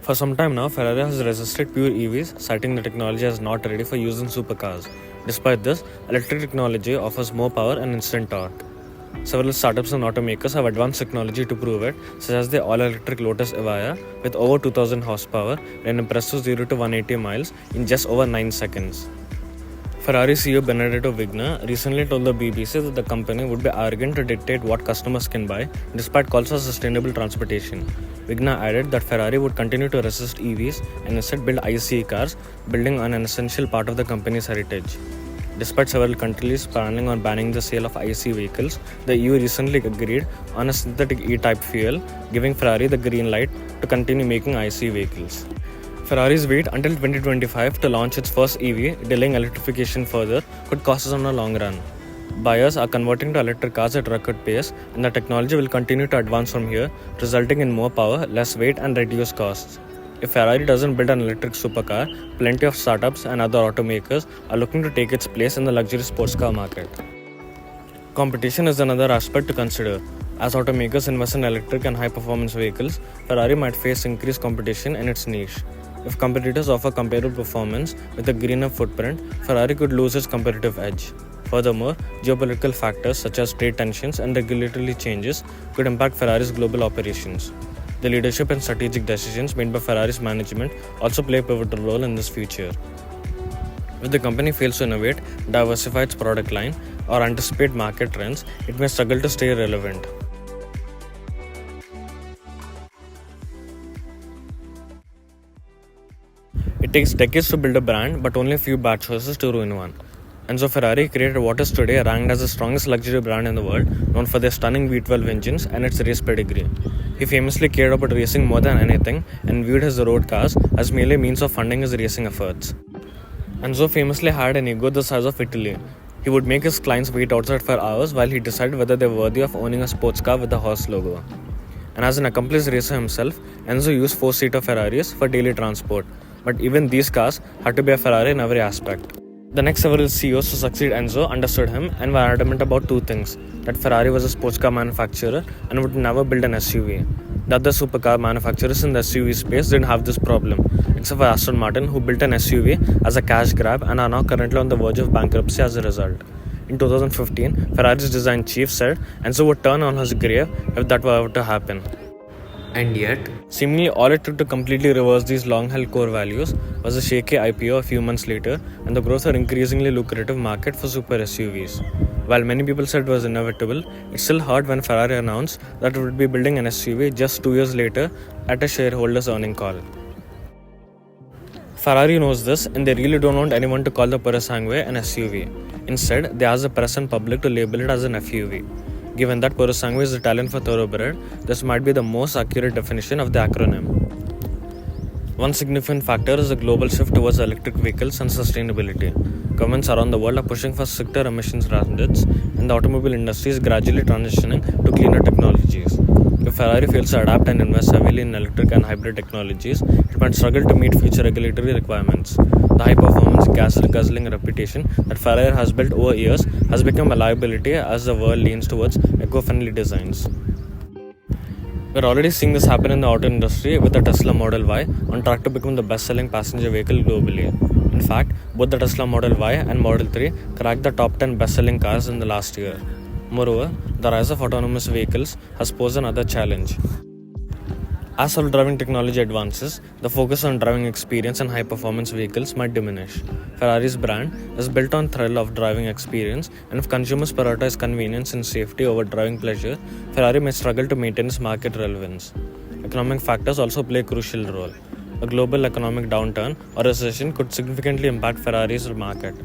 For some time now, Ferrari has resisted pure EVs, citing the technology as not ready for use in supercars. Despite this, electric technology offers more power and instant torque. Several startups and automakers have advanced technology to prove it, such as the all-electric Lotus Evija with over 2000 horsepower and an impressive 0 to 180 miles in just over 9 seconds. Ferrari CEO Benedetto Vigna recently told the BBC that the company would be arrogant to dictate what customers can buy, despite calls for sustainable transportation. Vigna added that Ferrari would continue to resist EVs and instead build ICE cars, building on an essential part of the company's heritage. Despite several countries planning on banning the sale of ICE vehicles, the EU recently agreed on a synthetic E-type fuel, giving Ferrari the green light to continue making ICE vehicles. Ferrari's wait until 2025 to launch its first EV, delaying electrification further, could cost us on a long run. Buyers are converting to electric cars at record pace, and the technology will continue to advance from here, resulting in more power, less weight, and reduced costs. If Ferrari doesn't build an electric supercar, plenty of startups and other automakers are looking to take its place in the luxury sports car market. Competition is another aspect to consider. As automakers invest in electric and high-performance vehicles, Ferrari might face increased competition in its niche. If competitors offer comparable performance with a greener footprint, Ferrari could lose its competitive edge. Furthermore, geopolitical factors such as trade tensions and regulatory changes could impact Ferrari's global operations. The leadership and strategic decisions made by Ferrari's management also play a pivotal role in this future. If the company fails to innovate, diversify its product line, or anticipate market trends, it may struggle to stay relevant. It takes decades to build a brand, but only a few bad choices to ruin one. Enzo Ferrari created what is today ranked as the strongest luxury brand in the world, known for their stunning V12 engines and its race pedigree. He famously cared about racing more than anything and viewed his road cars as merely a means of funding his racing efforts. Enzo famously had an ego the size of Italy. He would make his clients wait outside for hours while he decided whether they were worthy of owning a sports car with the horse logo. And as an accomplished racer himself, Enzo used 4-seater Ferraris for daily transport. But even these cars had to be a Ferrari in every aspect. The next several CEOs to succeed Enzo understood him and were adamant about two things: that Ferrari was a sports car manufacturer and would never build an SUV. The other supercar manufacturers in the SUV space didn't have this problem, except for Aston Martin, who built an SUV as a cash grab and are now currently on the verge of bankruptcy as a result. In 2015, Ferrari's design chief said Enzo would turn on his grave if that were ever to happen. And yet, seemingly all it took to completely reverse these long-held core values was a shaky IPO a few months later and the growth of an increasingly lucrative market for super SUVs. While many people said it was inevitable, it still hurt when Ferrari announced that it would be building an SUV just 2 years later at a shareholders' earnings call. Ferrari knows this, and they really don't want anyone to call the Purosangue an SUV. Instead, they ask the press and public to label it as an FUV. Given that Purosangue is Italian for thoroughbred, this might be the most accurate definition of the acronym. One significant factor is the global shift towards electric vehicles and sustainability. Governments around the world are pushing for stricter emissions standards, and the automobile industry is gradually transitioning to cleaner technologies. If Ferrari fails to adapt and invest heavily in electric and hybrid technologies, it might struggle to meet future regulatory requirements. The high-performance gas-guzzling reputation that Ferrari has built over years has become a liability as the world leans towards eco-friendly designs. We're already seeing this happen in the auto industry with the Tesla Model Y on track to become the best-selling passenger vehicle globally. In fact, both the Tesla Model Y and Model 3 cracked the top 10 best-selling cars in the last year. Moreover, the rise of autonomous vehicles has posed another challenge. As self-driving technology advances, the focus on driving experience and high-performance vehicles might diminish. Ferrari's brand is built on thrill of driving experience, and if consumers prioritize convenience and safety over driving pleasure, Ferrari may struggle to maintain its market relevance. Economic factors also play a crucial role. A global economic downturn or recession could significantly impact Ferrari's market.